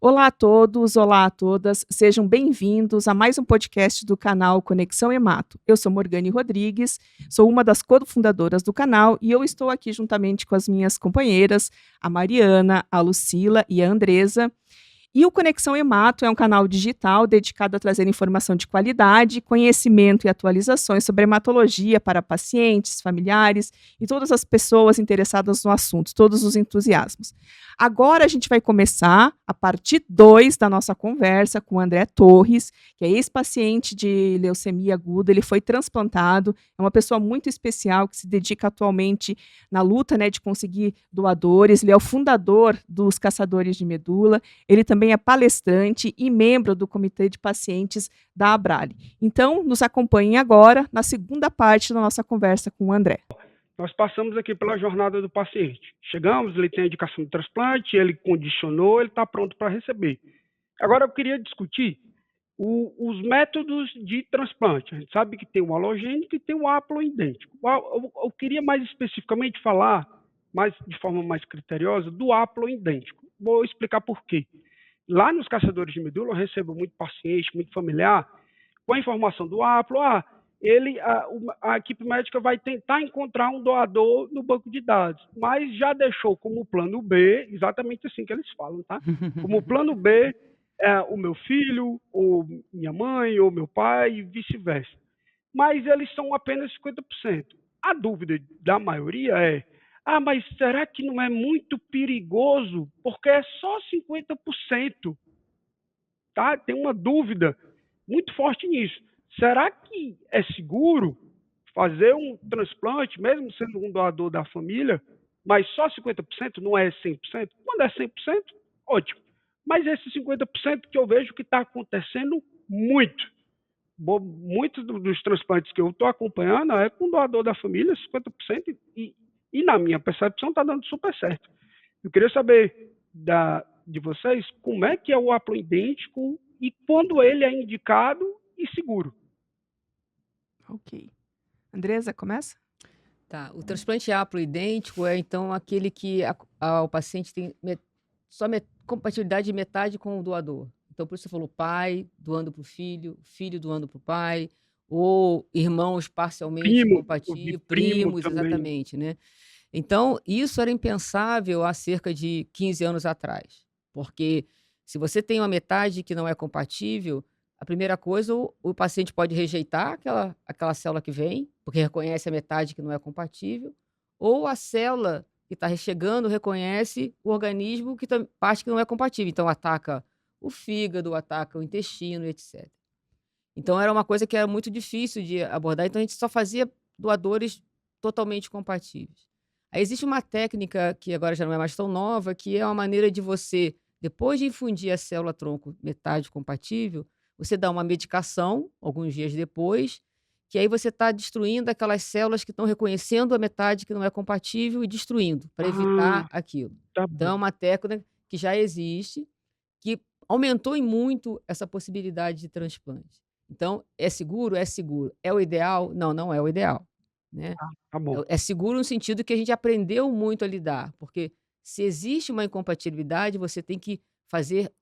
Olá a todos, olá a todas, sejam bem-vindos a mais um podcast do canal Conexão Hemato. Eu sou Morgane Rodrigues, sou uma das cofundadoras do canal e eu estou aqui juntamente com as minhas companheiras, a Mariana, a Lucila e a Andresa. E o Conexão Hemato é um canal digital dedicado a trazer informação de qualidade, conhecimento e atualizações sobre hematologia para pacientes, familiares e todas as pessoas interessadas no assunto, todos os entusiasmos. Agora a gente vai começar a parte 2 da nossa conversa com o André Torres, que é ex-paciente de leucemia aguda, ele foi transplantado, é uma pessoa muito especial que se dedica atualmente na luta, né, de conseguir doadores, ele é o fundador dos Caçadores de Medula, ele também é palestrante e membro do comitê de pacientes da Abrale. Então, nos acompanhem agora na segunda parte da nossa conversa com o André. Nós passamos aqui pela jornada do paciente. Chegamos, ele tem a indicação de transplante, ele condicionou, ele está pronto para receber. Agora eu queria discutir os métodos de transplante. A gente sabe que tem o halogênico e tem o haploidêntico. Eu queria mais especificamente falar, de forma mais criteriosa, do haploidêntico. Vou explicar por quê. Lá nos Caçadores de Medula, eu recebo muito paciente, muito familiar, com a informação do haplo, a equipe médica vai tentar encontrar um doador no banco de dados, mas já deixou como plano B, exatamente assim que eles falam, tá? Como plano B, o meu filho, ou minha mãe, ou meu pai, e vice-versa. Mas eles são apenas 50%. A dúvida da maioria é, mas será que não é muito perigoso? Porque é só 50%. Tá? Tem uma dúvida muito forte nisso. Será que é seguro fazer um transplante, mesmo sendo um doador da família, mas só 50%, não é 100%? Quando é 100%, ótimo. Mas esse 50% que eu vejo que está acontecendo muito. Muitos dos transplantes que eu estou acompanhando é com doador da família, 50%, e na minha percepção está dando super certo. Eu queria saber de vocês como é que é o haploidêntico e quando ele é indicado e seguro. Ok. Andresa, começa? Tá. O transplante haploidêntico é, então, aquele que o paciente tem compatibilidade de metade com o doador. Então, por isso você falou pai doando para o filho doando para o pai, ou irmãos parcialmente Primo, eu vi compatíveis, primo primos, também. exatamente, né? Então, isso era impensável há cerca de 15 anos atrás, porque se você tem uma metade que não é compatível, a primeira coisa, o paciente pode rejeitar aquela célula que vem, porque reconhece a metade que não é compatível, ou a célula que está chegando reconhece o organismo parte que não é compatível, então ataca o fígado, ataca o intestino, etc. Então era uma coisa que era muito difícil de abordar, então a gente só fazia doadores totalmente compatíveis. Aí existe uma técnica que agora já não é mais tão nova, que é uma maneira de você, depois de infundir a célula-tronco metade compatível, você dá uma medicação, alguns dias depois, que aí você está destruindo aquelas células que estão reconhecendo a metade que não é compatível e destruindo, para evitar Ah, aquilo. tá Então bom. é uma técnica que já existe, que aumentou em muito essa possibilidade de transplante. Então, é seguro? É seguro. É o ideal? Não, não é o ideal, né. Tá bom. É seguro no sentido que a gente aprendeu muito a lidar, porque se existe uma incompatibilidade, você tem que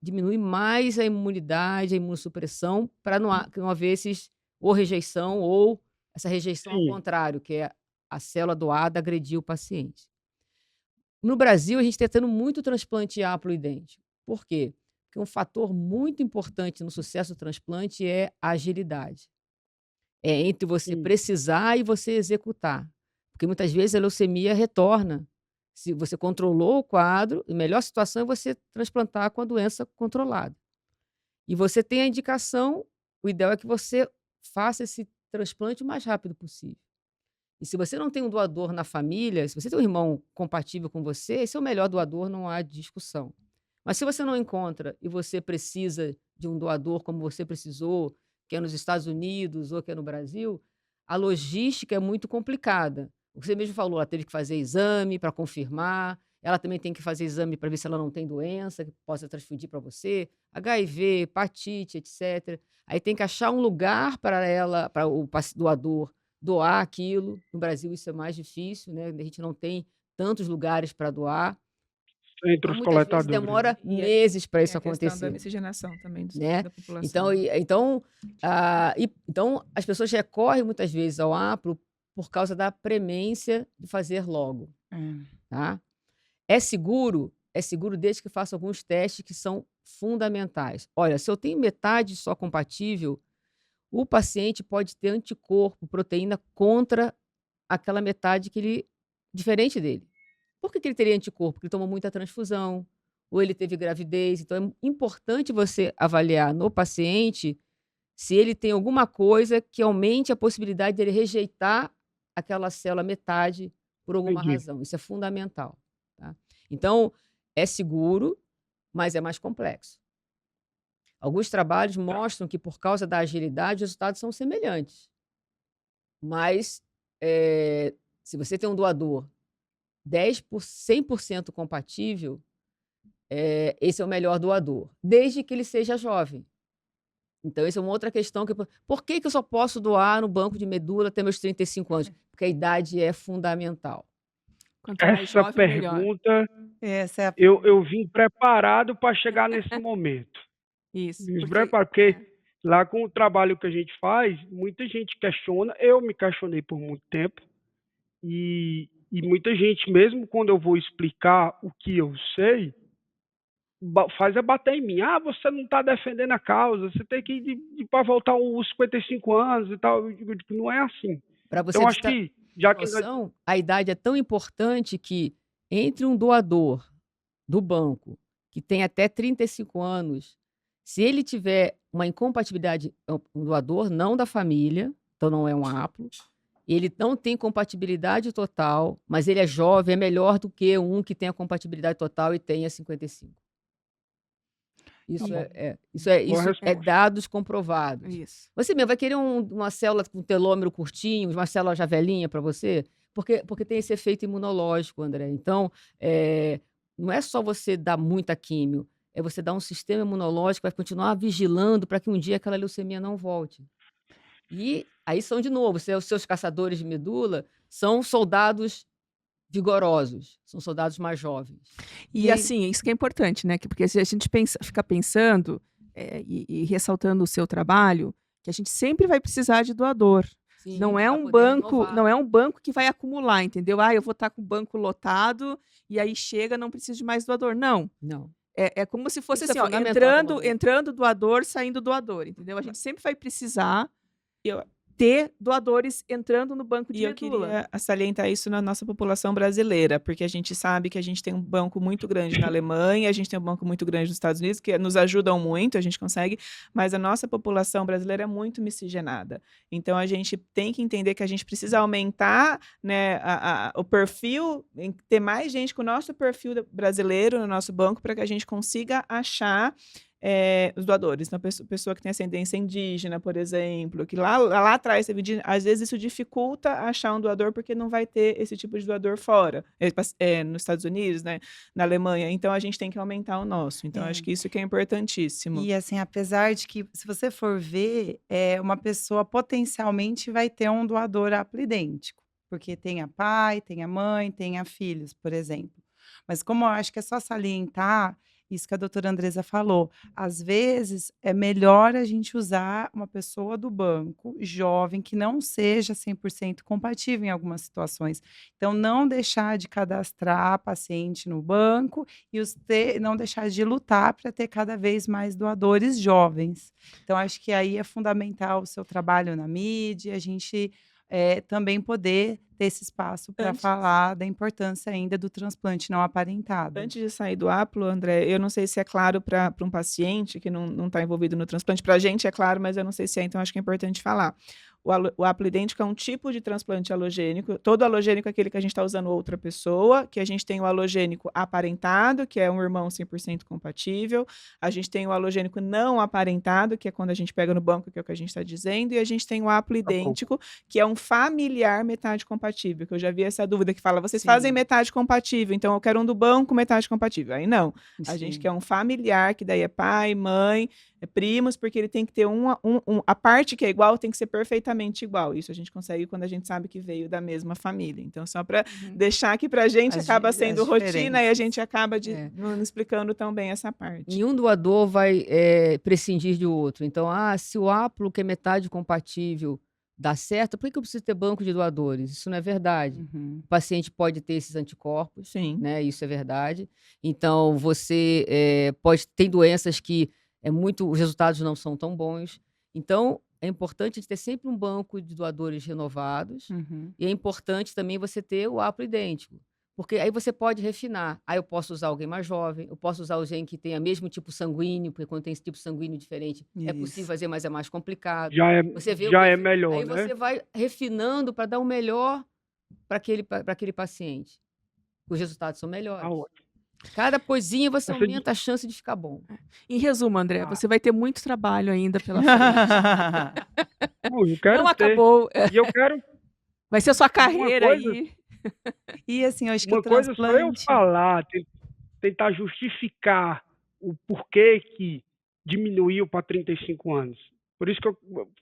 diminuir mais a imunidade, a imunossupressão, para não haver esses ou rejeição ou essa rejeição ao Sim. contrário, que é a célula doada agredir o paciente. No Brasil, a gente está tendo muito transplante haploidêntico. Por quê? Porque um fator muito importante no sucesso do transplante é a agilidade. É entre você Sim. precisar e você executar. Porque muitas vezes a leucemia retorna. Se você controlou o quadro, a melhor situação é você transplantar com a doença controlada. E você tem a indicação, o ideal é que você faça esse transplante o mais rápido possível. E se você não tem um doador na família, se você tem um irmão compatível com você, esse é o melhor doador, não há discussão. Mas se você não encontra e você precisa de um doador como você precisou, que é nos Estados Unidos ou que é no Brasil, a logística é muito complicada. Você mesmo falou, ela teve que fazer exame para confirmar, ela também tem que fazer exame para ver se ela não tem doença que possa transfundir para você, HIV, hepatite, etc. Aí tem que achar um lugar para ela, para o doador doar aquilo. No Brasil isso é mais difícil, né, a gente não tem tantos lugares para doar. Entre Então, os muitas vezes coletadores, né? demora E meses para tem isso a questão da acontecer, miscigenação também né? da Então, população. então, as pessoas recorrem muitas vezes ao APLO por causa da premência de fazer logo, É. tá? É seguro desde que faça alguns testes que são fundamentais. Olha, se eu tenho metade só compatível, o paciente pode ter anticorpo, proteína contra aquela metade diferente dele. Por que ele teria anticorpo? Porque ele tomou muita transfusão, ou ele teve gravidez. Então, é importante você avaliar no paciente se ele tem alguma coisa que aumente a possibilidade dele rejeitar aquela célula metade por alguma Entendi. razão. Isso é fundamental, tá? Então, é seguro, mas é mais complexo. Alguns trabalhos mostram que, por causa da agilidade, os resultados são semelhantes. Mas, se você tem um doador 100% compatível, esse é o melhor doador, desde que ele seja jovem. Então, essa é uma outra questão. Por que eu só posso doar no banco de medula até meus 35 anos? Porque a idade é fundamental. Quanto mais Essa jovem, melhor. pergunta, Essa é a eu vim preparado para chegar nesse momento. Isso. Vim Porque, preparado, porque lá com o trabalho que a gente faz, muita gente questiona. Eu me questionei por muito tempo. E muita gente, mesmo quando eu vou explicar o que eu sei, faz bater em mim. Ah, você não está defendendo a causa, você tem que ir para voltar aos 55 anos e tal. Eu digo que não é assim. Para você Então, acho ter que, já que noção, a idade é tão importante que, entre um doador do banco que tem até 35 anos, se ele tiver uma incompatibilidade, um doador não da família, então não é um APLO, ele não tem compatibilidade total, mas ele é jovem, é melhor do que um que tenha compatibilidade total e tenha 55. Isso bom. isso é resposta. dados comprovados. isso. Você mesmo vai querer uma célula com telômero curtinho, uma célula já velhinha para você? Porque tem esse efeito imunológico, André. Então, não é só você dar muita químio, é você dar um sistema imunológico que vai continuar vigilando para que um dia aquela leucemia não volte. E aí são, de novo, os seus caçadores de medula são soldados vigorosos, são soldados mais jovens. E assim, isso que é importante, né? Porque se a gente fica pensando e ressaltando o seu trabalho, que a gente sempre vai precisar de doador. Sim, Não é pra um poder banco, renovar. não é um banco que vai acumular, entendeu? Ah, eu vou estar com o banco lotado e aí chega, não preciso de mais doador. Não. Não. É como se fosse Isso é assim, ó, fundamental também. entrando doador, saindo doador, entendeu? A gente sempre vai precisar Eu- ter doadores entrando no banco de E eu medula. queria salientar isso na nossa população brasileira, porque a gente sabe que a gente tem um banco muito grande na Alemanha, a gente tem um banco muito grande nos Estados Unidos, que nos ajudam muito, a gente consegue, mas a nossa população brasileira é muito miscigenada. Então, a gente tem que entender que a gente precisa aumentar, né, o perfil, ter mais gente com o nosso perfil brasileiro no nosso banco, para que a gente consiga achar os doadores. Então, pessoa que tem ascendência indígena, por exemplo, que lá atrás teve indígena, às vezes isso dificulta achar um doador porque não vai ter esse tipo de doador fora, nos Estados Unidos, né, na Alemanha. Então, a gente tem que aumentar o nosso. Então, acho que isso que é importantíssimo. E assim, apesar de que, se você for ver, uma pessoa potencialmente vai ter um doador aplidêntico, porque tenha pai, tenha mãe, tenha filhos, por exemplo. Mas como eu acho que é só salientar isso que a doutora Andresa falou, às vezes é melhor a gente usar uma pessoa do banco, jovem, que não seja 100% compatível em algumas situações. Então, não deixar de cadastrar paciente no banco e não deixar de lutar para ter cada vez mais doadores jovens. Então, acho que aí é fundamental o seu trabalho na mídia, a gente também poder ter esse espaço para falar da importância ainda do transplante não aparentado. Antes de sair do APLO, André, eu não sei se é claro para um paciente que não está envolvido no transplante. Para a gente é claro, mas eu não sei se é, então acho que é importante falar. O aplidêntico é um tipo de transplante halogênico. Todo halogênico é aquele que a gente está usando outra pessoa, que a gente tem o halogênico aparentado, que é um irmão 100% compatível. A gente tem o halogênico não aparentado, que é quando a gente pega no banco, que é o que a gente está dizendo. E a gente tem o aplidêntico, que é um familiar metade compatível, que eu já vi essa dúvida que fala, vocês fazem metade compatível, então eu quero um do banco metade compatível. Aí não. A gente quer um familiar, que daí é pai, mãe, primos, porque ele tem que ter a parte que é igual tem que ser perfeitamente igual. Isso a gente consegue quando a gente sabe que veio da mesma família. Então, só para deixar aqui para a gente, acaba sendo as rotina e a gente diferenças. acaba É. não explicando tão bem essa parte. Nenhum doador vai prescindir de outro. Então, se o haplo, que é metade compatível, dá certo, por que eu preciso ter banco de doadores? Isso não é verdade. Uhum. O paciente pode ter esses anticorpos, Sim. né? Isso é verdade. Então, você tem doenças que os resultados não são tão bons. Então, é importante ter sempre um banco de doadores renovados. Uhum. E é importante também você ter o haplo idêntico. Porque aí você pode refinar. Aí eu posso usar alguém mais jovem, eu posso usar alguém que tenha mesmo tipo sanguíneo, porque quando tem esse tipo sanguíneo diferente, é possível Isso. fazer, mas é mais complicado. Já Você vê o é perfil. melhor, Aí né? você vai refinando para dar o melhor para aquele paciente. Os resultados são Tá melhores. ótimo. Cada coisinha você Essa aumenta a chance de ficar bom. Em resumo, André, Ah. você vai ter muito trabalho ainda pela frente. Pô, eu quero Não ter. acabou. E eu quero Vai ser a sua uma carreira coisa, aí. E assim, eu acho que o uma coisa só eu transplante. falar, tentar justificar o porquê que diminuiu para 35 anos. Por isso que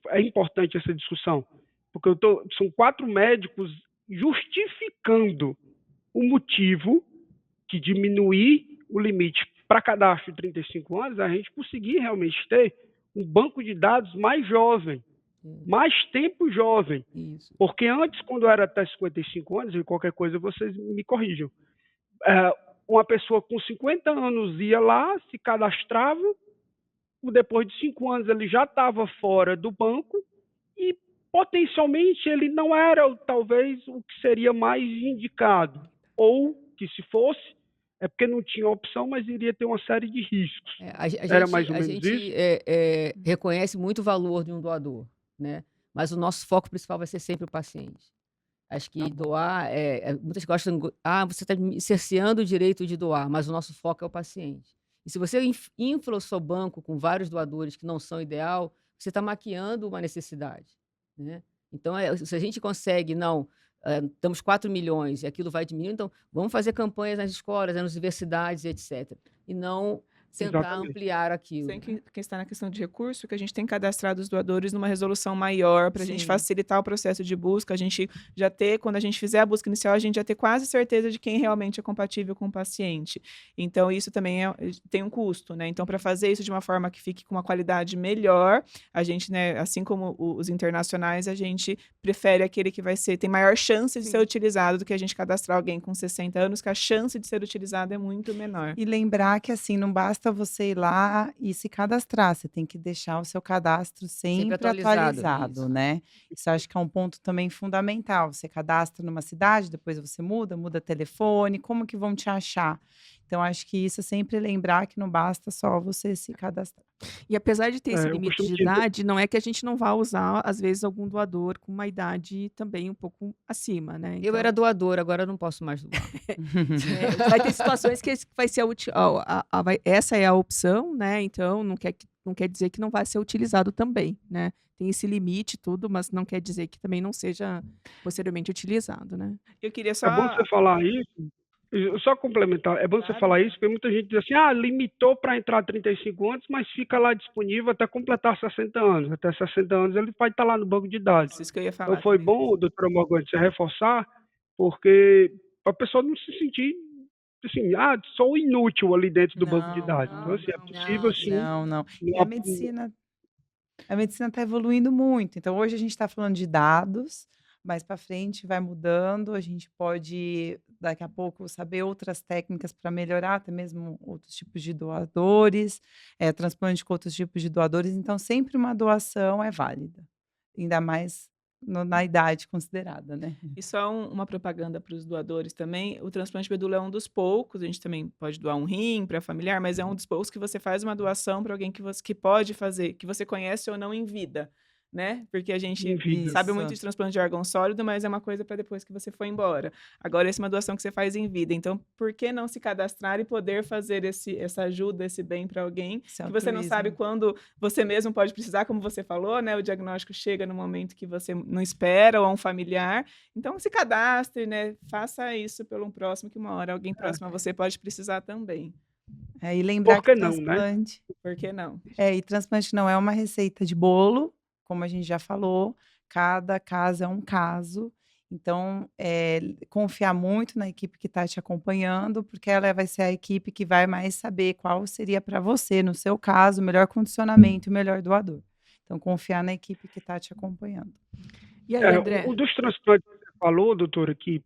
é importante essa discussão, porque são 4 médicos justificando o motivo de diminuir o limite para cadastro de 35 anos, a gente conseguir realmente ter um banco de dados mais jovem, mais tempo jovem. Isso. Porque antes, quando era até 55 anos, e qualquer coisa vocês me corrijam, uma pessoa com 50 anos ia lá, se cadastrava, depois de 5 anos ele já estava fora do banco e potencialmente ele não era talvez o que seria mais indicado. Ou que se fosse, é porque não tinha opção, mas iria ter uma série de riscos. Era mais ou menos isso? Reconhece muito o valor de um doador, né? Mas o nosso foco principal vai ser sempre o paciente. Acho que doar, muitas gostam, você está cerceando o direito de doar, mas o nosso foco é o paciente. E se você infla o seu banco com vários doadores que não são ideal, você está maquiando uma necessidade, né? Então, se a gente consegue, estamos 4 milhões e aquilo vai diminuindo, então vamos fazer campanhas nas escolas, nas universidades, etc. E não tentar Exatamente. ampliar aquilo. Sem que está na questão de recurso, que a gente tem cadastrado os doadores numa resolução maior para a gente Sim. facilitar o processo de busca. A gente já ter, quando a gente fizer a busca inicial, a gente já ter quase certeza de quem realmente é compatível com o paciente. Então, isso também tem um custo, né? Então, para fazer isso de uma forma que fique com uma qualidade melhor, a gente, né, assim como os internacionais, a gente prefere aquele que tem maior chance de ser utilizado do que a gente cadastrar alguém com 60 anos, que a chance de ser utilizado é muito menor. E lembrar que assim, não basta você ir lá e se cadastrar, você tem que deixar o seu cadastro sempre atualizado, isso. né? Isso eu acho que é um ponto também fundamental. Você cadastra numa cidade, depois você muda telefone, como que vão te achar? Então, acho que isso é sempre lembrar que não basta só você se cadastrar. E apesar de ter esse Eu limite costumo de dizer. idade, não é que a gente não vá usar, às vezes, algum doador com uma idade também um pouco acima, né? Eu era doadora, agora eu não posso mais doar. Vai ter situações que vai ser essa é a opção, né? Então não quer dizer que não vai ser utilizado também, né? Tem esse limite e tudo, mas não quer dizer que também não seja posteriormente utilizado, né? Eu queria É bom só... você falar isso. Só complementar, é bom você Claro. falar isso, porque muita gente diz assim, limitou para entrar 35 anos, mas fica lá disponível até completar 60 anos. Até 60 anos ele vai estar lá no banco de dados. Isso que eu ia falar. Então foi também. bom, doutora Morgana, você reforçar, porque a pessoa não se sentir assim, sou inútil ali dentro do banco de dados. Então, assim, é possível sim. Não. E a medicina está evoluindo muito. Então, hoje a gente está falando de dados, mais para frente vai mudando. A gente pode, daqui a pouco, saber outras técnicas para melhorar, até mesmo outros tipos de doadores, transplante com outros tipos de doadores. Então, sempre uma doação é válida, ainda mais na idade considerada, né? E só uma propaganda para os doadores também. O transplante de medula é um dos poucos. A gente também pode doar um rim para familiar, mas é um dos poucos que você faz uma doação para alguém que pode fazer, que você conhece ou não em vida, né? Porque a gente Em vida. sabe Isso. muito de transplante de órgão sólido, mas é uma coisa para depois que você for embora. Agora, essa é uma doação que você faz em vida. Então, por que não se cadastrar e poder fazer essa ajuda, esse bem para alguém Esse que você não altruísmo. sabe quando você mesmo pode precisar, como você falou, né? O diagnóstico chega no momento que você não espera ou a um familiar. Então, se cadastre, né? Faça isso pelo próximo, que uma hora alguém próximo a você pode precisar também. E lembrar Por que que não, né? Por que não? e transplante não é uma receita de bolo, como a gente já falou, cada caso é um caso. Então, confiar muito na equipe que está te acompanhando, porque ela vai ser a equipe que vai mais saber qual seria para você, no seu caso, o melhor condicionamento e o melhor doador. Então, confiar na equipe que está te acompanhando. E aí, André? Um dos transplantes que você falou, doutora, que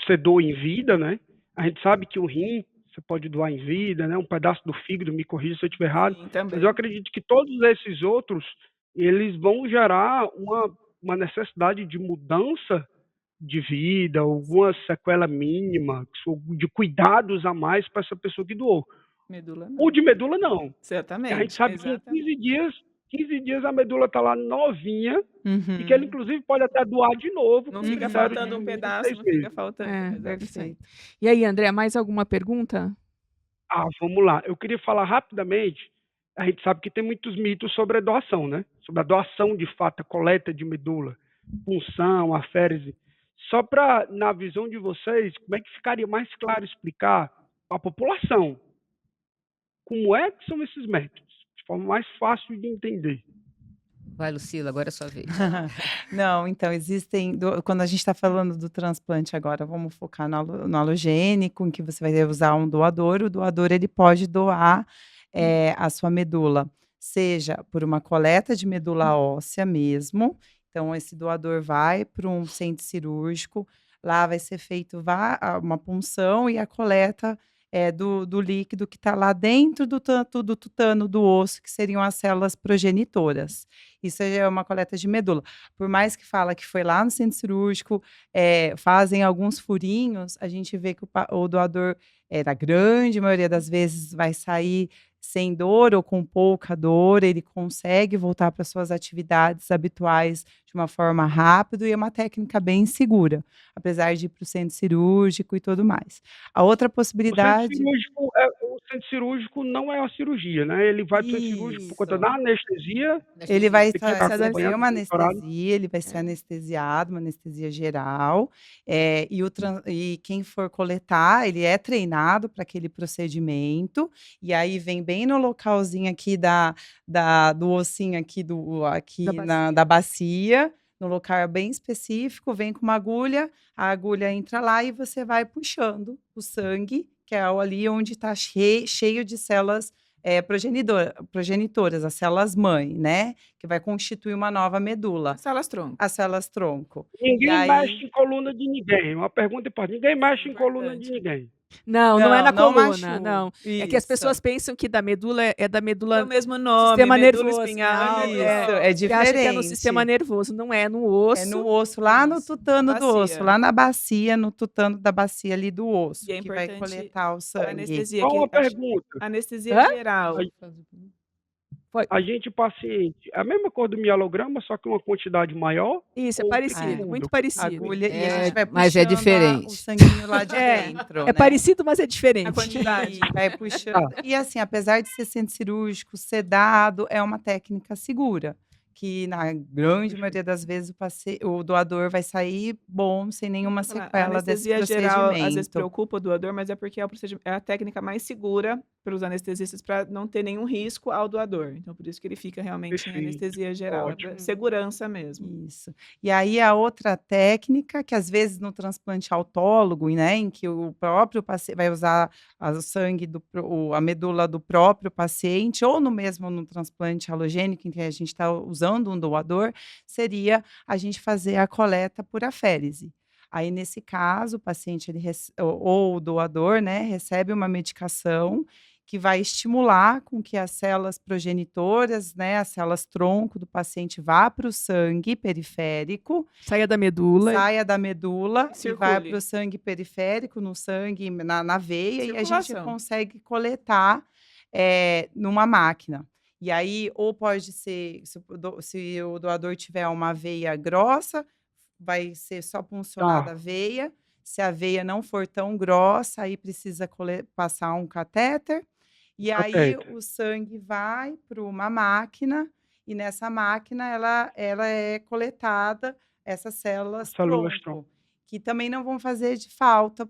você doa em vida, né? A gente sabe que o rim você pode doar em vida, né? Um pedaço do fígado, me corrija se eu estiver errado. Sim, Mas também. eu acredito que todos esses outros, eles vão gerar uma necessidade de mudança de vida, alguma sequela mínima, de cuidados a mais para essa pessoa que doou. Medula O não. de medula, não. A gente Exatamente. sabe que em 15 dias a medula está lá novinha e que ele, inclusive, pode até doar de novo Não com fica critério faltando um de pedaço, 6 não fica meses. faltando. Exatamente. Perfeito. E aí, André, mais alguma pergunta? Vamos lá. Eu queria falar rapidamente. A gente sabe que tem muitos mitos sobre a doação, né? Sobre a doação de fato, a coleta de medula, punção, aférese. Só para, na visão de vocês, como é que ficaria mais claro explicar à população como é que são esses métodos, de forma mais fácil de entender? Vai, Lucila, agora é a sua vez. Não, então quando a gente está falando do transplante agora, vamos focar no halogênico, em que você vai usar um doador. O doador ele pode doar a sua medula, seja por uma coleta de medula óssea mesmo. Então, esse doador vai para um centro cirúrgico, lá vai ser feito uma punção e a coleta do líquido que está lá dentro do tutano do osso, que seriam as células progenitoras. Isso é uma coleta de medula. Por mais que fala que foi lá no centro cirúrgico, fazem alguns furinhos, a gente vê que o doador, na grande maioria das vezes, vai sair sem dor ou com pouca dor, ele consegue voltar para suas atividades habituais de uma forma rápida e é uma técnica bem segura, apesar de ir para o centro cirúrgico e tudo mais. A outra possibilidade... O centro cirúrgico não é uma cirurgia, né? Ele vai para o centro cirúrgico por conta Isso. da anestesia. Ele vai Tem que ficar receber acompanhado, uma monitorado. anestesia, ele vai ser anestesiado, uma anestesia geral, e quem for coletar, ele é treinado para aquele procedimento, e aí vem bem no localzinho aqui do ossinho aqui, da bacia, no local bem específico, vem com uma agulha, a agulha entra lá e você vai puxando o sangue, que é ali onde está cheio de células progenitoras, as células mãe, né? Que vai constituir uma nova medula. As células tronco. Ninguém mexe em coluna de ninguém. Uma pergunta importante. Ninguém mexe em coluna de ninguém. Não é na coluna, machuca. não. É que as pessoas pensam que da medula é da medula É o mesmo nome, sistema medula nervoso. espinhal. Isso, Você diferente. acha que é no sistema nervoso, não é no osso. É no osso, lá no tutano do bacia. osso, lá na bacia, no tutano da bacia ali do osso, E é que vai importante coletar o sangue. Anestesia, Só uma que acho- pergunta. anestesia geral. A gente paciente, a mesma cor do mielograma, só que uma quantidade maior? Isso, é Ou parecido, tem que muito muda? parecido. Agulha, e a gente vai puxando mas é diferente. o sanguinho lá de dentro, É né? parecido, mas é diferente. A quantidade. E vai puxando. E assim, apesar de ser centro cirúrgico, sedado, é uma técnica segura. Que na grande maioria das vezes o doador vai sair bom, sem nenhuma A sequela desse anestesia geral às vezes procedimento. preocupa o doador, mas é porque é a técnica mais segura para os anestesistas para não ter nenhum risco ao doador. Então, por isso que ele fica realmente em Perfeito. anestesia geral. É pra Ótimo. segurança mesmo. Isso. E aí a outra técnica, que às vezes no transplante autólogo, né, em que o próprio paciente vai usar o sangue, a medula do próprio paciente, ou no transplante halogênico, em que a gente está usando um doador, seria a gente fazer a coleta por aférese. Aí, nesse caso, o paciente ou o doador, né, recebe uma medicação que vai estimular com que as células progenitoras, né, as células tronco do paciente vá para o sangue periférico, Saia da medula. saia da medula e Circule. vai para o sangue periférico, no sangue, na veia, e a gente Circulação. consegue coletar numa máquina. E aí, ou pode ser, se o doador tiver uma veia grossa, vai ser só puncionada a veia. Se a veia não for tão grossa, aí precisa passar um catéter. E aí o sangue vai para uma máquina, e nessa máquina ela é coletada essas células Células tronco, que também não vão fazer de falta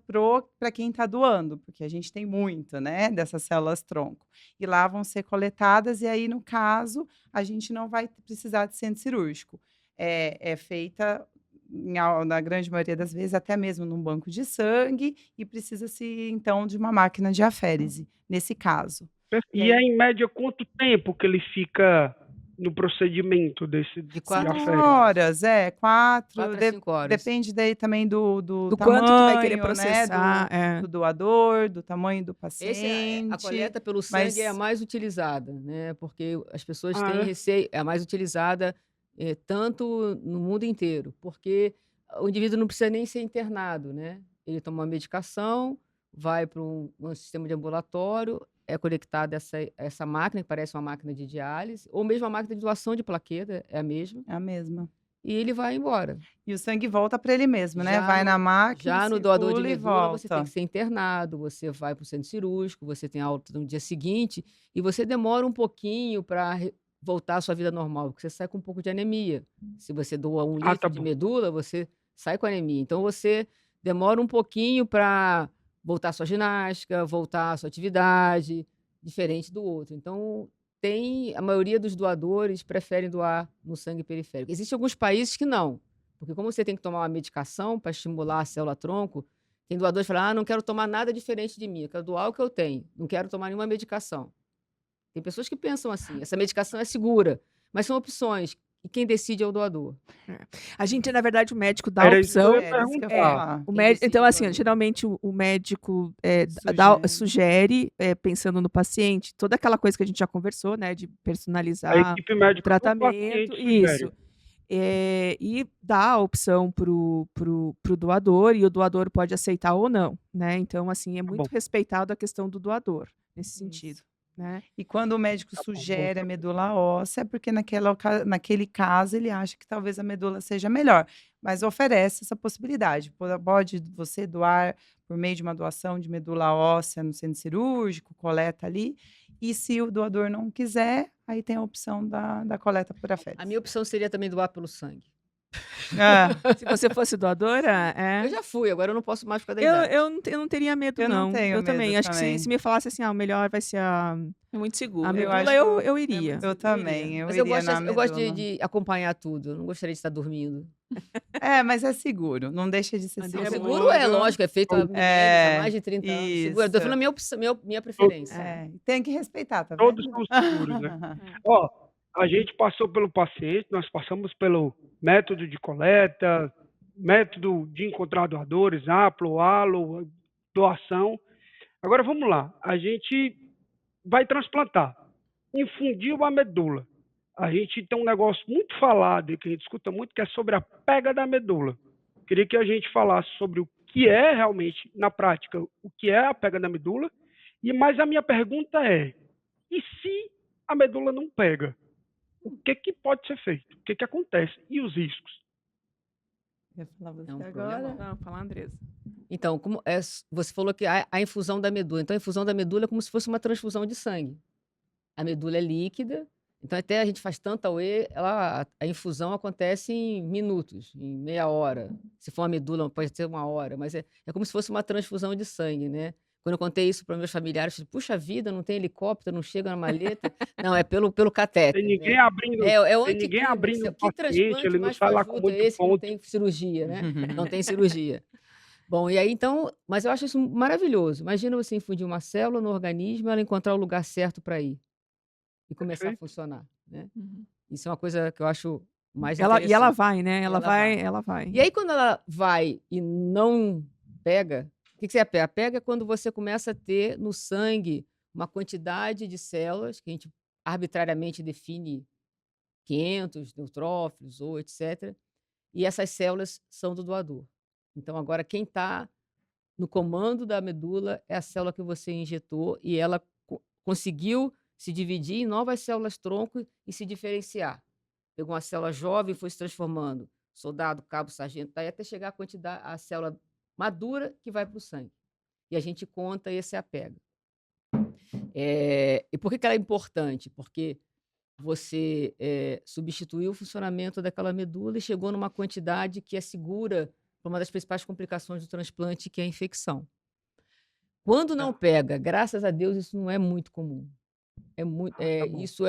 para quem está doando, porque a gente tem muito, né, dessas células tronco. E lá vão ser coletadas, e aí, no caso, a gente não vai precisar de centro cirúrgico. É feita, na grande maioria das vezes, até mesmo num banco de sangue, e precisa-se, então, de uma máquina de aférese, nesse caso. E E é aí, em média quanto tempo que ele fica no procedimento De de 4 a 5 aférese? horas. horas, 4, 4 a 5 horas. depende daí também do Do quanto que vai querer tamanho, né, processar. do doador, do tamanho do A paciente, coleta pelo sangue é a mas mais utilizada, né? Porque as pessoas Ah, têm é? receio, é a mais utilizada tanto no mundo inteiro, porque o indivíduo não precisa nem ser internado, né? Ele toma uma medicação, vai para um sistema de ambulatório, é conectada essa máquina, que parece uma máquina de diálise, ou mesmo a máquina de doação de plaqueta, é a mesma, é a mesma. e ele vai embora. E o sangue volta para ele mesmo, né, Já vai na no, máquina, já no doador de circula e medula, você tem volta. que ser internado, você vai para o centro cirúrgico, você tem alta no dia seguinte, e você demora um pouquinho para voltar à sua vida normal, porque você sai com um pouco de anemia. Se você doa 1 Ah, tá litro de bom. medula, você sai com anemia. Então, você demora um pouquinho para voltar à sua ginástica, voltar à sua atividade, diferente do outro. Então, a maioria dos doadores preferem doar no sangue periférico. Existem alguns países que não. Porque como você tem que tomar uma medicação para estimular a célula-tronco, tem doadores que falam, não quero tomar nada diferente de mim, eu quero doar o que eu tenho, não quero tomar nenhuma medicação. Tem pessoas que pensam assim, essa medicação é segura, mas são opções, e quem decide é o doador. A gente, na verdade, o médico dá a Era isso que eu opção. ia É isso que eu ia É, falar. o Quem médico, decide então, é o assim, doador. geralmente o médico Sugere. sugere, pensando no paciente, toda aquela coisa que a gente já conversou, né, de A personalizar equipe o médica do tratamento, paciente sugere. isso. E dá a opção pro doador, e o doador pode aceitar ou não, né? Então, assim, é Tá muito bom, respeitado a questão do doador, nesse sentido, Isso. né? E quando o médico tá bom, bom sugere a saber. medula óssea, é porque naquele caso ele acha que talvez a medula seja melhor, mas oferece essa possibilidade. Pode você doar por meio de uma doação de medula óssea no centro cirúrgico, coleta ali, e se o doador não quiser, aí tem a opção da coleta por A aférese. minha opção seria também doar pelo sangue. Se você fosse doadora, Eu já fui, agora eu não posso mais por causa da eu, idade. eu não teria medo, Eu não não. tenho Eu também. medo Acho que se também. me falasse assim, o melhor vai ser É muito a seguro. Eu medula, acho que eu é iria. muito Eu também, eu Mas eu iria gosto, na eu gosto medula. de acompanhar tudo, eu não gostaria de estar dormindo. Mas é seguro, não deixa de ser Mas Não, é seguro. seguro é lógico, é feito há milênios, há mais É, de 30 anos. Seguro, eu tô falando isso. a minha opção, minha Todos, preferência. Tem que respeitar, tá todos vendo? são seguros, né? Ó, a gente passou pelo paciente, nós passamos pelo método de coleta, método de encontrar doadores, aplo, halo, doação. Agora vamos lá, a gente vai transplantar, infundiu a medula. A gente tem um negócio muito falado e que a gente escuta muito, que é sobre a pega da medula. Queria que a gente falasse sobre o que é realmente, na prática, o que é a pega da medula. Mas a minha pergunta é, e se a medula não pega? O que pode ser feito? O que acontece? E os riscos? Quer falar você É um agora? problemão. Não, fala, Andresa. Então, você falou que a infusão da medula. Então, a infusão da medula é como se fosse uma transfusão de sangue. A medula é líquida, então até a gente faz tanta auê, a infusão acontece em minutos, em meia hora. Se for uma medula, pode ser 1 hora, mas é como se fosse uma transfusão de sangue, né? Quando eu contei isso para meus familiares, eu falei, puxa vida, não tem helicóptero, não chega na maleta. Não, é pelo Tem catéter, ninguém né? abrindo, É o tem ninguém anticlímax. abrindo o Que paciente, transplante ele não mais sai lá com fajuto é muito esse que não ponto. tem cirurgia, né? Não tem cirurgia. Bom, e aí então, mas eu acho isso maravilhoso. Imagina você infundir uma célula no organismo, ela encontrar o lugar certo para ir e começar a Perfeito. funcionar, né? Uhum. Isso é uma coisa que eu acho mais E ela interessante. vai, né? Ela Ela vai. ela vai. E aí, quando ela vai e não pega, o que você pega? Pega quando você começa a ter no sangue uma quantidade de células, que a gente arbitrariamente define 500 neutrófilos ou etc. E essas células são do doador. Então, agora, quem está no comando da medula é a célula que você injetou e ela conseguiu se dividir em novas células-tronco e se diferenciar. Pegou uma célula jovem e foi se transformando. Soldado, cabo, sargento, daí até chegar a célula madura que vai para o sangue. E a gente conta, esse é a pega. E por que ela é importante? Porque você substituiu o funcionamento daquela medula e chegou numa quantidade que é segura para para uma das principais complicações do transplante, que é a infecção. Quando não pega, graças a Deus, isso não é muito comum. Tá bom. Isso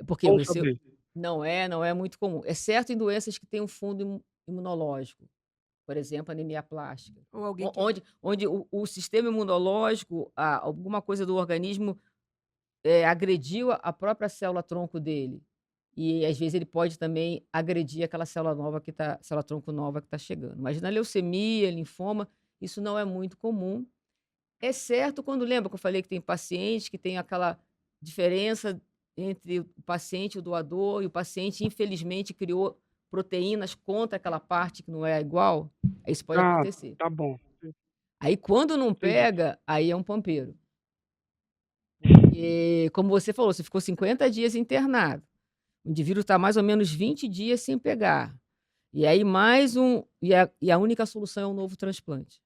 porque Bom você saber. não é muito comum, exceto em doenças que têm um fundo imunológico, por exemplo, anemia plástica, Ou alguém que onde o sistema imunológico, alguma coisa do organismo agrediu a própria célula-tronco dele. E, às vezes, ele pode também agredir aquela célula-tronco nova que está chegando. Mas na leucemia, linfoma, isso não é muito comum, exceto quando, lembra que eu falei que tem pacientes que tem aquela diferença entre o paciente e o doador, e o paciente, infelizmente, criou proteínas contra aquela parte que não é igual? Isso pode Ah, acontecer. tá bom. Aí, quando não Entendi. pega, aí é um pampeiro. Porque, como você falou, você ficou 50 dias internado. O indivíduo está mais ou menos 20 dias sem pegar. E aí, e a única solução é um novo transplante.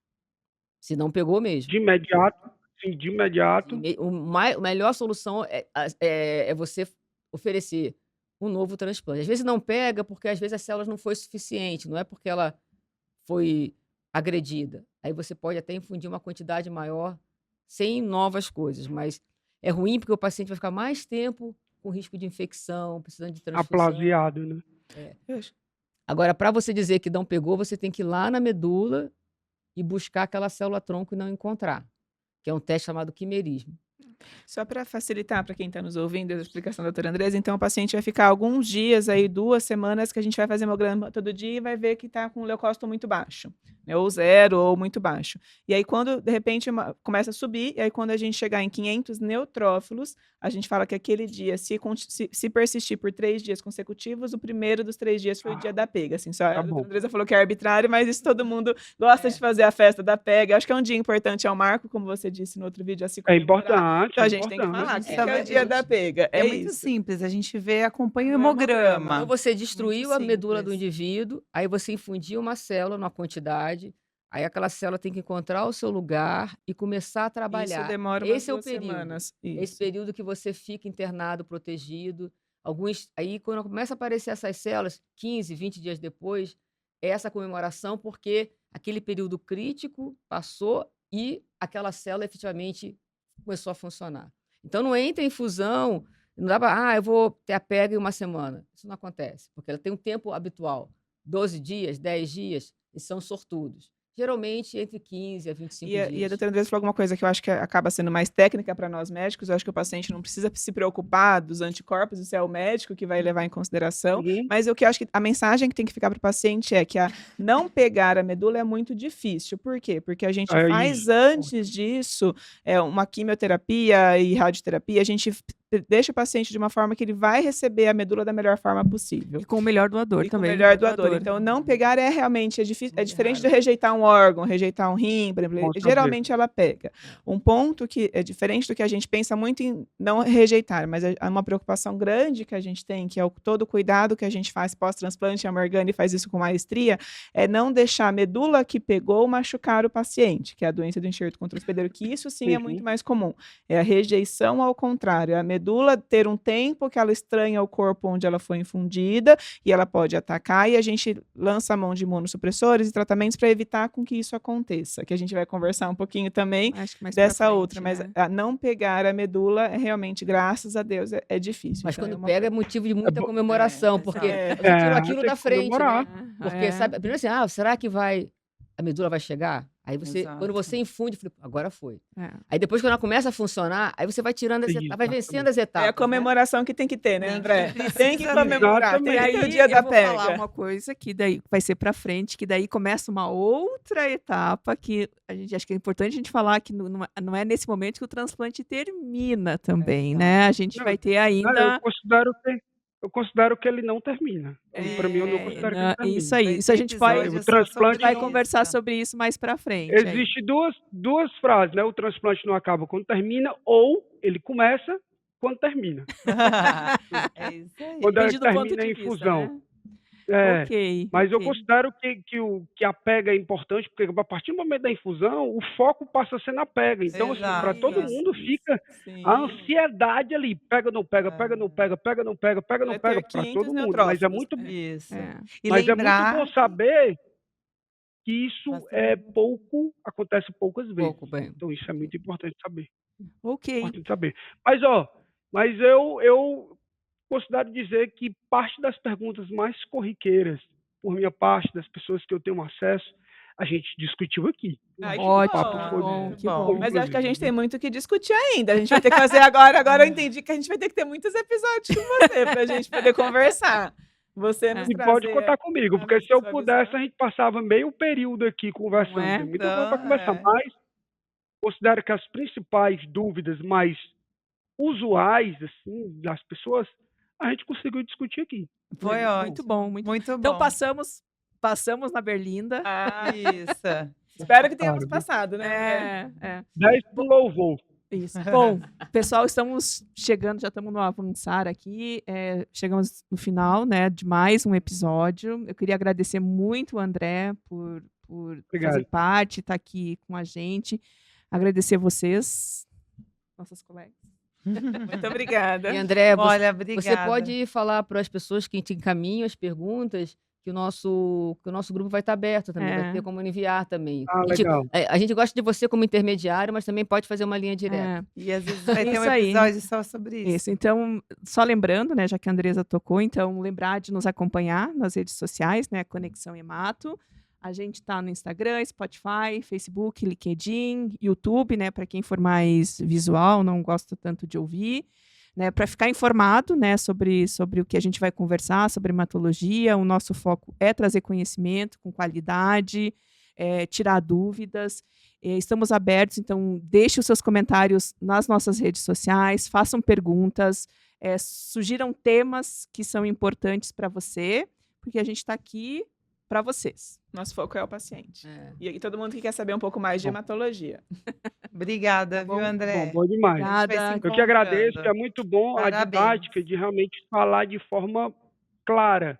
Se não pegou mesmo. De imediato, sim, de imediato. A melhor solução é você oferecer um novo transplante. Às vezes não pega porque às vezes as células não foi suficiente, não é porque ela foi agredida. Aí você pode até infundir uma quantidade maior sem novas coisas, mas é ruim porque o paciente vai ficar mais tempo com risco de infecção, precisando de transfusão. Aplasiado, né? Agora, para você dizer que não pegou, você tem que ir lá na medula e buscar aquela célula-tronco e não encontrar, que é um teste chamado quimerismo. Só para facilitar para quem está nos ouvindo a explicação da doutora Andresa, então o paciente vai ficar alguns dias, aí 2 semanas, que a gente vai fazer hemograma todo dia e vai ver que está com o leucócito muito baixo, né, ou 0 ou muito baixo. E aí quando, de repente, começa a subir, e aí quando a gente chegar em 500 neutrófilos, a gente fala que aquele dia, se persistir por 3 dias consecutivos, o primeiro dos 3 dias foi o dia da pega. Assim, só a doutora bom. Andresa falou que é arbitrário, mas isso todo mundo gosta de fazer a festa da pega. Acho que é um dia importante ao marco, como você disse no outro vídeo, a se É comemorar. importante, Então é a gente tem que importante. falar que esse é o dia da pega. É É muito isso. simples, a gente acompanha o É um hemograma. hemograma. Então você destruiu Muito a medula do simples. indivíduo, aí você infundiu uma célula numa quantidade, aí aquela célula tem que encontrar o seu lugar e começar a trabalhar. Isso demora umas Esse é o 2 período. semanas. Esse Isso. período que você fica internado, protegido. Aí, quando começa a aparecer essas células, 15, 20 dias depois, é essa comemoração, porque aquele período crítico passou e aquela célula efetivamente começou a funcionar. Então, não entra em infusão, não dá para, eu vou ter a pega em 1 semana. Isso não acontece, porque ela tem um tempo habitual, 12 dias, 10 dias, e são sortudos. Geralmente, entre 15 a 25 E a dias. doutora Andressa falou alguma coisa que eu acho que acaba sendo mais técnica para nós médicos. Eu acho que o paciente não precisa se preocupar dos anticorpos, isso é o médico que vai levar em consideração. Uhum. Mas o que eu acho que a mensagem que tem que ficar para o paciente é que não pegar a medula é muito difícil. Por quê? Porque a gente É faz isso. antes disso uma quimioterapia e radioterapia, a gente deixa o paciente de uma forma que ele vai receber a medula da melhor forma possível. E com o melhor doador E com o também. melhor doador. Então, não pegar realmente difícil. É diferente de rejeitar um órgão, rejeitar um rim, por exemplo. Bom saber. Geralmente ela pega. Um ponto que é diferente do que a gente pensa muito em não rejeitar, mas é uma preocupação grande que a gente tem, que é todo o cuidado que a gente faz pós-transplante, a Morgane faz isso com maestria, é não deixar a medula que pegou machucar o paciente, que é a doença do enxerto contra o hospedeiro, que isso sim é muito mais comum. É a rejeição ao contrário, é a medula ter um tempo que ela estranha o corpo onde ela foi infundida e ela pode atacar, e a gente lança a mão de imunossupressores e tratamentos para evitar com que isso aconteça, que a gente vai conversar um pouquinho também Acho que mais pra dessa frente, outra, mas né? a não pegar a medula é realmente, graças a Deus, é difícil. Mas Então, quando uma pega é motivo de muita comemoração, porque É. você tirou É, aquilo tem da que frente, comemorar. né? Porque, sabe, primeiro assim, será que a medula vai chegar? Aí você, Exato. quando você infunde, agora foi. É. Aí depois, quando ela começa a funcionar, aí você vai tirando as Isso, etapas, vai vencendo as É etapas. a comemoração que tem que ter, né, Tem que André? precisa Tem que ter. comemorar, tem E que aí, ter o dia da eu vou falar pega. uma coisa que daí vai ser pra frente, que daí começa uma outra etapa que a gente acho que é importante a gente falar que não é nesse momento que o transplante termina também, né? A gente Não, vai ter Eu ainda considero que ele não termina. Para mim, eu não considero que ele termina. isso aí. Vai Isso a ter gente vai, episódio O só transplante sobre vai não- conversar isso. sobre isso mais pra frente. aí. Existe duas frases, né? O transplante não acaba quando termina, ou ele começa quando termina. É isso aí. Quando Depende do ponto termina a de vista, infusão. né? É, Ok. mas eu ok. considero que a pega é importante, porque a partir do momento da infusão, o foco passa a ser na pega. Então, para todo Exato. mundo fica Sim. a ansiedade ali. Pega, não pega, pega, não pega, pega, não pega, pega, não Vai pega, ter para 500 todo mundo. Mas é neutrófilos. muito, Isso. É. E mas é muito lembrar bom saber que isso é Bastante. pouco, acontece poucas vezes. Pouco, bem. Então isso é muito importante saber. Ok. Importante saber. Mas eu considero dizer que parte das perguntas mais corriqueiras, por minha parte, das pessoas que eu tenho acesso, a gente discutiu aqui. Ai, que Ótimo, papo bom, foi bom, muito que bom. bom. Mas eu acho que a gente inclusive. tem muito o que discutir ainda. A gente vai ter que fazer agora. Agora eu entendi que a gente vai ter que ter muitos episódios com você pra gente poder conversar. Você nos E pode trazer contar comigo, a porque se eu sua pudesse, visão. a gente passava meio período aqui Não conversando. é? Tem muita coisa para Então, conversar, mas considero que as principais dúvidas mais usuais assim das pessoas, a gente conseguiu discutir aqui. foi Muito ótimo. bom, muito bom. Muito Então bom. passamos na Berlinda. Ah, Isso. espero que tenhamos Claro. passado, né? É. 10 pro louvor. Isso. Bom, pessoal, estamos chegando, já estamos no avançar aqui. Chegamos no final, né, de mais um episódio. Eu queria agradecer muito o André por fazer Obrigado. parte, estar aqui com a gente. Agradecer vocês, nossas colegas. Muito obrigada. E André, Olha, você obrigada. pode falar para as pessoas que te encaminham as perguntas que o nosso grupo vai estar aberto também, vai ter como enviar também. Ah, legal. A gente gosta de você como intermediário, mas também pode fazer uma linha direta. É. E às vezes vai ter um Isso aí. episódio só sobre isso. Isso, então, só lembrando, né, já que a Andresa tocou, então, lembrar de nos acompanhar nas redes sociais, né, Conexão Emato. A gente está no Instagram, Spotify, Facebook, LinkedIn, YouTube, né, para quem for mais visual, não gosta tanto de ouvir, né, para ficar informado, né, sobre o que a gente vai conversar, sobre hematologia. O nosso foco é trazer conhecimento com qualidade, tirar dúvidas. Estamos abertos, então deixe os seus comentários nas nossas redes sociais, façam perguntas, sugiram temas que são importantes para você, porque a gente está aqui para vocês. Nosso foco é o paciente. É. E aí todo mundo que quer saber um pouco mais de Bom. hematologia. Obrigada, bom? viu, André? Bom demais. A gente vai se Obrigada. Eu que agradeço, encontrando. é muito bom a Parabéns. didática de realmente falar de forma clara,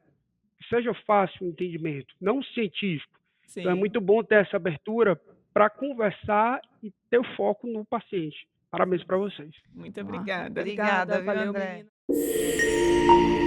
que seja fácil o entendimento, não científico. Sim. Então é muito bom ter essa abertura para conversar e ter o foco no paciente. Parabéns para vocês. Muito obrigada. Obrigada, viu, valeu, André? menina.